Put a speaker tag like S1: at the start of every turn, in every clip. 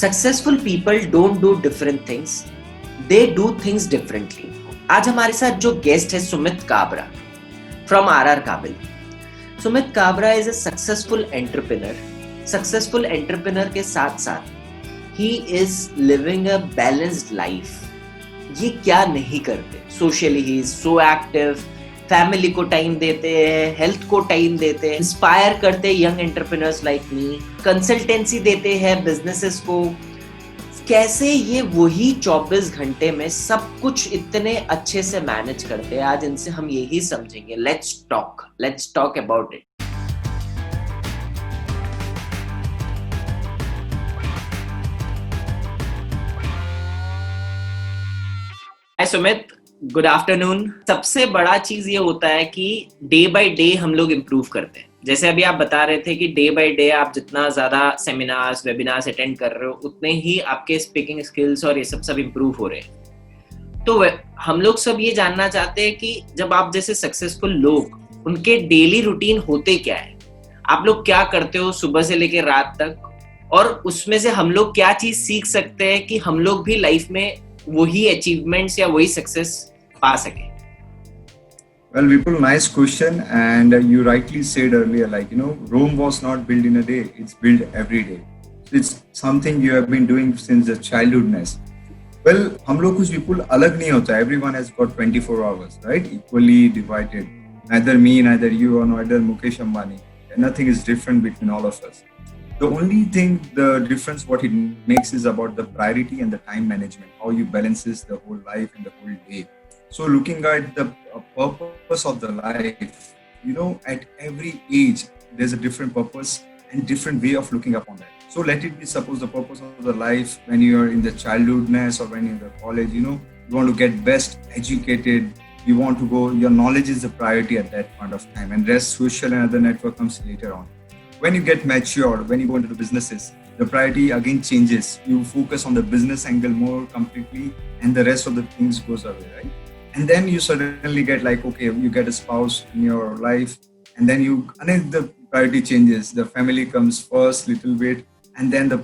S1: Successful people don't do different things, they do things differently. आज हमारे साथ जो गेस्ट है सुमित काबरा फ्रॉम आर काबिल। Sumit Kabra is a successful entrepreneur के साथ साथ he is living a balanced life. ये क्या नहीं करते, socially he is so active, family को टाइम देते हैं, हेल्थ को टाइम देते हैं, इंस्पायर करते हैं young entrepreneurs like me, consultancy देते हैं बिजनेसेस को। कैसे ये वही 24 घंटे में सब कुछ इतने अच्छे से मैनेज करते हैं, आज इनसे हम यही समझेंगे। Let's talk about it. Hi Sumit, good afternoon. सबसे बड़ा चीज ये होता है कि डे बाय डे हम लोग इम्प्रूव करते हैं। जैसे अभी आप बता रहे थे कि डे बाय डे आप जितना ज्यादा सेमिनार्स वेबिनार्स अटेंड कर रहे हो उतने ही आपके स्पीकिंग स्किल्स और ये सब इम्प्रूव हो रहे हैं। तो हम लोग सब ये जानना चाहते हैं कि जब आप जैसे सक्सेसफुल लोग, उनके डेली रूटीन होते क्या है, आप लोग क्या करते हो सुबह से लेकर रात तक, और उसमें से हम लोग क्या चीज सीख सकते हैं कि हम लोग भी लाइफ में वही अचीवमेंट्स या वही सक्सेस पा सके।
S2: Well, Vipul, nice question. And you rightly said earlier, Rome was not built in a day, it's built every day. So it's something you have been doing since the childhoodness. Well, हम लोग कुछ Vipul अलग नहीं होता. Everyone has got 24 hours, right? Equally divided. Neither me, neither you, or neither Mukesh Ambani. Nothing is different between all of us. The only thing, the difference, what it makes is about the priority and the time management, how you balances the whole life and the whole day. So looking at the purpose of the life, at every age, there's a different purpose and different way of looking upon that. So let it be, suppose the purpose of the life when you're in the childhoodness or when you're in the college, you want to get best educated, you want to go, your knowledge is the priority at that point of time, and rest, social and other network comes later on. When you get mature, when you go into the businesses, the priority again changes. You focus on the business angle more completely, and the rest of the things goes away, right? And then you suddenly get like, okay, you get a spouse in your life, and then the priority changes. The family comes first, little bit, and then the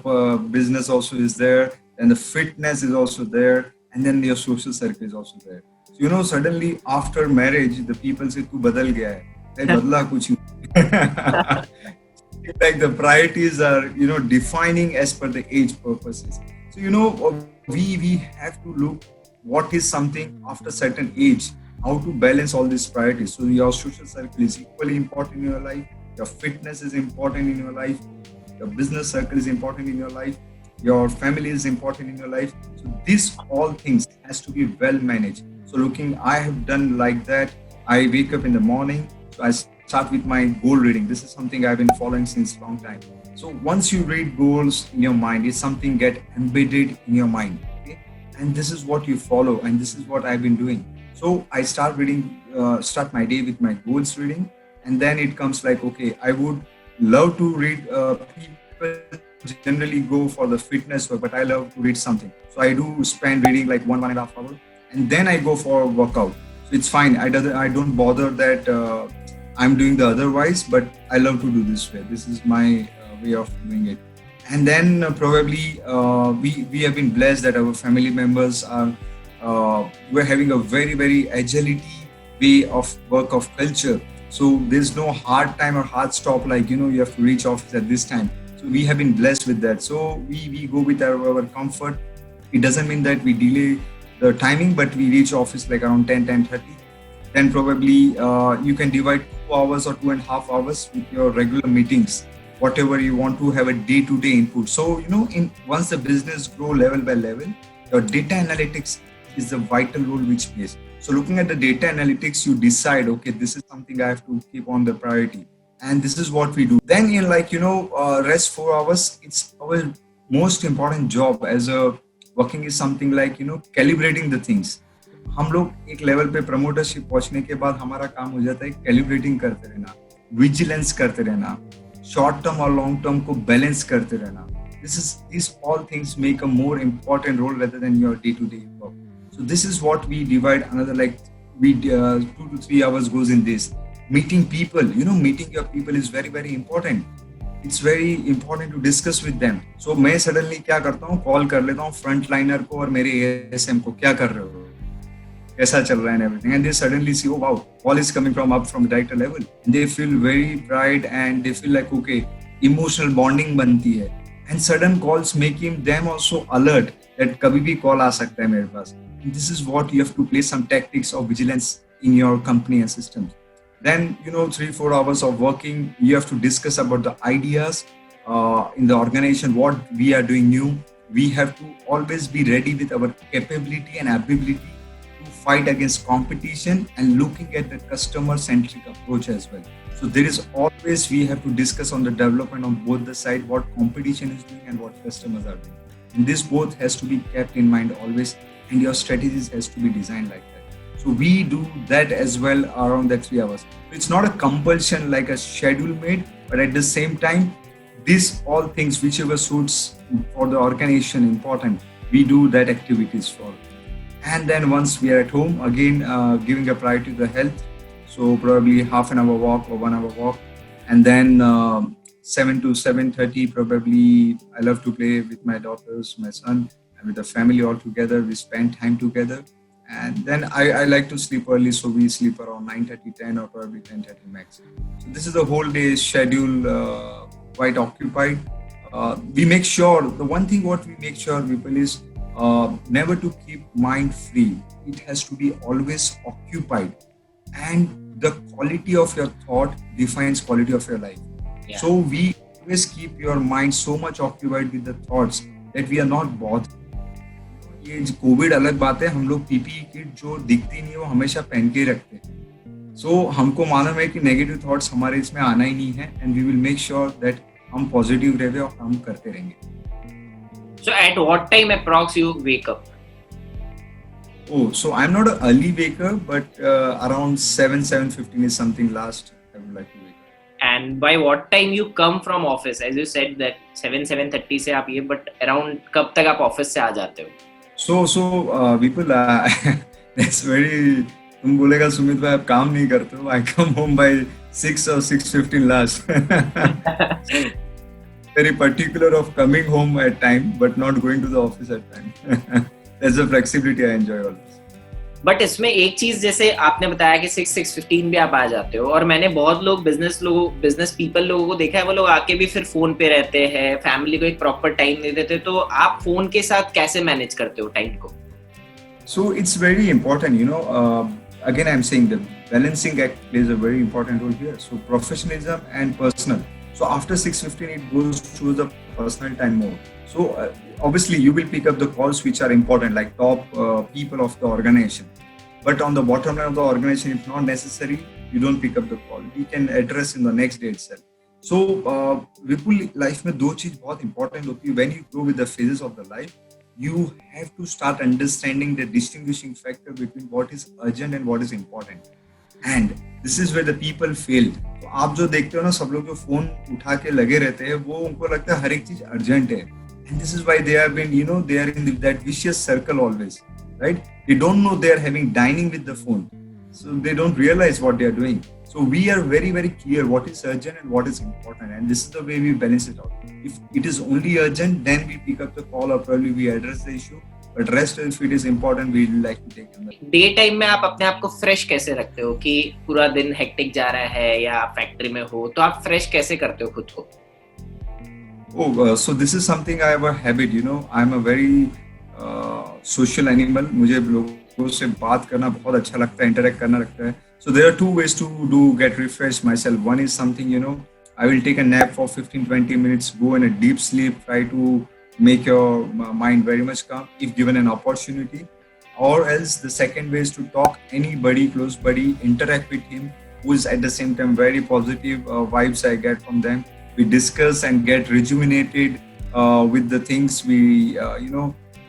S2: business also is there, and the fitness is also there, and then your social circle is also there. So, suddenly after marriage, the people say, "Tu badal gaya hai." Hey, badla kuch nahi. Like the priorities are, defining as per the age purposes. So, we have to look what is something after certain age, how to balance all these priorities. So your social circle is equally important in your life, your fitness is important in your life, your business circle is important in your life, your family is important in your life. So these all things has to be well managed. So I have done like that. I wake up in the morning, so I start with my goal reading. This is something I've been following since long time. So once you read goals in your mind, it's something get embedded in your mind. And this is what you follow, and this is what I've been doing. So I start reading, start my day with my goals reading, and then it comes like, okay, I would love to read. People generally go for the fitness work, but I love to read something. So I do spend reading like 1.5 hours, and then I go for a workout. So it's fine. I don't bother that I'm doing the otherwise, but I love to do this way. This is my way of doing it. And then probably we have been blessed that our family members are we're having a very, very agility way of work of culture. So there's no hard time or hard stop like you have to reach office at this time. So we have been blessed with that. So we go with our comfort. It doesn't mean that we delay the timing, but we reach office like around 10:30. Then probably you can divide 2 hours or 2.5 hours with your regular meetings, whatever you want to have a day-to-day input. So, once the business grow level by level, your data analytics is the vital role which plays. So looking at the data analytics, you decide, okay, this is something I have to keep on the priority. And this is what we do. Then in rest 4 hours, it's our most important job as a working is something like, calibrating the things. हम लोग एक level पे प्रमोटरशिप पहुंचने के बाद हमारा काम हो जाता है कैलिब्रेटिंग करते रहना, विजिलेंस करते रहना, शॉर्ट टर्म और लॉन्ग टर्म को बैलेंस करते रहना. These all things make a more important role rather than your day-to-day work. So this is what we divide another 2 to 3 hours goes in this. Meeting people, meeting your people is very, very important. it's very important to discuss with them. So मैं suddenly क्या करता हूँ, call कर लेता हूँ front liner को और मेरे ASM को, क्या कर रहे हो, कैसा चल रहा है, and everything, and they suddenly see, oh wow, call is coming from up from director level, and they feel very pride and they feel like okay, emotional bonding बनती है, and sudden calls making them also alert that कभी भी call आ सकता है मेरे पास. And this is what you have to play some tactics of vigilance in your company and systems. Then 3-4 hours of working, you have to discuss about the ideas in the organization, what we are doing new. We have to always be ready with our capability and ability to fight against competition and looking at the customer centric approach as well. So there is always, we have to discuss on the development on both the side, what competition is doing and what customers are doing. And this both has to be kept in mind always, and your strategies has to be designed like that. So we do that as well around that 3 hours. It's not a compulsion like a schedule made, but at the same time, these all things, whichever suits for the organization important, we do that activities for. And then once we are at home, again, giving a priority to the health. So probably half an hour walk or 1 hour walk. And then 7 to 7:30, probably I love to play with my daughters, my son, and with the family all together. We spend time together. And then I like to sleep early, so we sleep around 9:30, 10 or probably 10:30 max. So this is the whole day schedule, quite occupied. We make sure, the one thing what we make sure people is never to keep mind free. It has to be always occupied. And the quality of your thought defines quality of your life. Yeah. So we always keep your mind so much occupied with the thoughts that we are not bothered. ये Covid अलग बात है, हम लोग PPE kit जो दिखती नहीं है वो हमेशा पहन के रखते हैं. सो हमको मालूम है कि नेगेटिव थॉट्स हमारे इसमें आना ही नहीं है, and we will make sure that हम पॉजिटिव रहे और हम करते रहेंगे.
S1: So at what time approx you wake up?
S2: Oh, so I'm not an early waker, but around 7:15 is something last I would like to wake up.
S1: And by what time you come from office? As you said that 7:30 से आप ये, but around कब तक आप office से आ जाते हो?
S2: So people, that's very, तुम बोलेगा सुमित भाई आप काम नहीं करते हो. I come home by 6 or 6:15 last. Very particular of coming home at time, but not going to the office at time. That's the flexibility I enjoy always.
S1: But इसमें एक चीज, जैसे आपने बताया कि 6:15 भी आप आ जाते हो, और मैंने बहुत लोग बिजनेस पीपल लोगों को देखा है, वो लोग आके भी फिर फोन पे रहते हैं, फैमिली को एक प्रॉपर टाइम नहीं देते. तो आप फोन के साथ कैसे मैनेज करते हो टाइम को?
S2: So it's very important, again I'm saying the balancing act plays a very important role here. So professionalism and personal. So after 6:15 it goes to the personal time more. So obviously you will pick up the calls which are important, like top people of the organization. But on the bottom line of the organization, if not necessary, you don't pick up the call. We can address in the next day itself. So Vipul, life में दो चीज बहुत important होती है. When you grow with the phases of the life, you have to start understanding the distinguishing factor between what is urgent and what is important. And this is where the people fail. तो आप जो देखते हो ना, सब लोग जो phone उठा के लगे रहते हैं, वो उनको लगता है हर एक चीज अर्जेंट है. And this is why they have been, they are in that vicious circle always, right? They don't know they are having dining with the phone. So they don't realize what they are doing. So we are very, very clear what is urgent and what is important. And this is the way we balance it out. If it is only urgent, then we pick up the call or probably we address the issue. But rest, if it is important, we like to take it.
S1: Day time में आप अपने आप को fresh कैसे रखते हो कि पूरा दिन हेक्टिक जा रहा है या फैक्ट्री में हो, तो आप फ्रेश कैसे करते हो खुद को?
S2: So this is something I have a habit, I'm a very social animal. मुझे लोगों से बात करना बहुत अच्छा लगता है, interact करना लगता है. So there are two ways to get refreshed myself. One is something, I will take a nap for 15-20 minutes, go in a deep sleep, try to make your mind very much calm if given an opportunity. Or else the second way is to talk anybody, close buddy, interact with him who is at the same time very positive vibes I get from them. We discuss and get rejuvenated with the things we,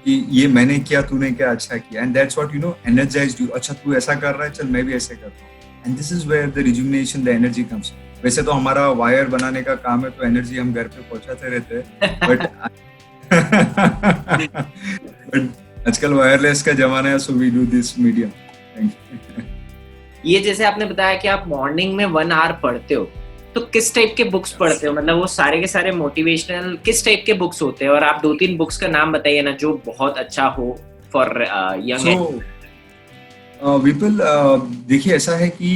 S2: कि ये मैंने किया, तूने क्या अच्छा किया, and that's what energized you. अच्छा तू ऐसा कर रहा है, चल मैं भी ऐसे करता हूँ. And this is where the rejuvenation, the energy comes. वैसे तो हमारा वायर बनाने का काम है, तो एनर्जी हम घर पे पहुंचाते रहते हैं, but आजकल वायरलेस का जमाना है, so we do this medium. Thank you.
S1: ये जैसे आपने बताया कि आप मॉर्निंग में 1 आवर पढ़ते हो, तो किस टाइप के बुक्स पढ़ते हो? मतलब वो सारे के सारे मोटिवेशनल किस टाइप के बुक्स होते हैं? और आप 2-3 बुक्स का नाम बताइए ना जो बहुत अच्छा हो फॉर यंग।
S2: विपुल, देखिए ऐसा है कि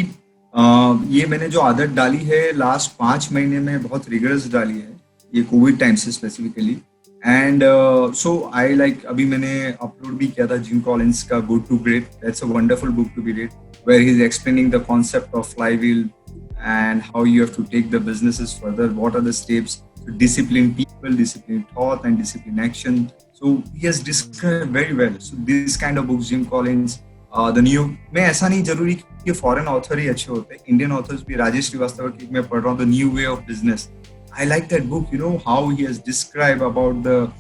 S2: ये मैंने जो आदत डाली है लास्ट 5 महीने में बहुत रिगरस डाली है, ये कोविड टाइम से specifically. And so I like, अभी मैंने अपलोड भी किया था जिम कॉलिंस का good to great. That's a wonderful book to be read, where he's explaining the concept of flywheel and how you have to take the businesses further, what are the steps to discipline people, discipline thought and discipline action. So he has described very well. So this kind of books, Jim Collins, the new, मैं ऐसा नहीं जरूरी कि foreign author he अच्छे होते हैं, Indian authors भी, राजेश श्रीवास्तव की मैं पढ़ रहा हूँ the new way of business. I like that book, you know how he has describe about the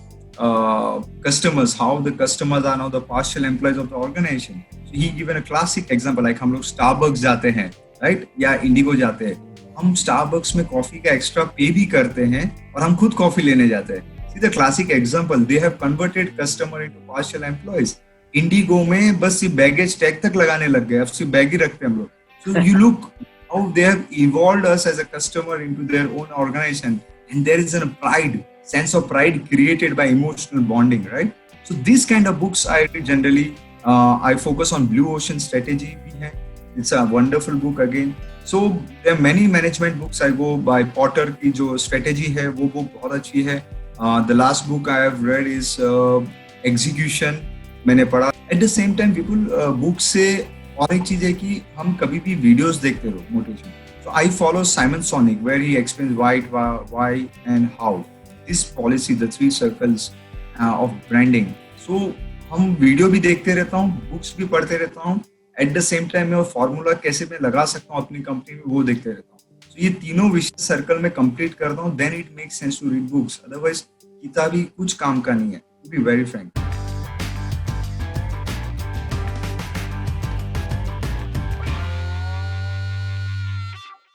S2: customers, how the customers are now the partial employees of the organization. So he given a classic example, like हम लोग Starbucks जाते हैं, right, या Indigo जाते हैं, हम Starbucks में coffee का एक्स्ट्रा पे भी करते हैं और हम खुद कॉफी लेने जाते हैं। See the classic example, they have converted customer into partial employees. Indigo में बस सिर्फ बैगेज टैग तक लगाने लग गए, अब सिर्फ बैग ही रखते हैं हम लोग। So you look how they have evolved us as a customer into their own organization, and there is a sense of pride created by emotional bonding, right? So these kind of books I read generally. I focus on Blue Ocean Strategy bhi hai. It's a wonderful book again. So there are many management books I go by. Potter की जो strategy है वो book बहुत अच्छी है. The last book I have read is Execution, मैंने पढ़ा। At the same time, people book से और एक चीज है कि हम कभी भी वीडियोस देखते रहो motivation. So I follow Simon Sinek, where he explains why and how. This policy, the 3 circles of branding. So हम वीडियो भी देखते रहता हूँ, बुक्स भी पढ़ते रहता हूँ, एट द सेम टाइम मैं वो फॉर्मूला कैसे मैं लगा सकता हूँ अपनी कंपनी में वो देखते रहता हूँ। तो ये तीनों विषय सर्कल में कंप्लीट करता हूँ, then it makes sense to read books. Otherwise किताबी कुछ काम का नहीं है, टू बी वेरी फ्रैंक।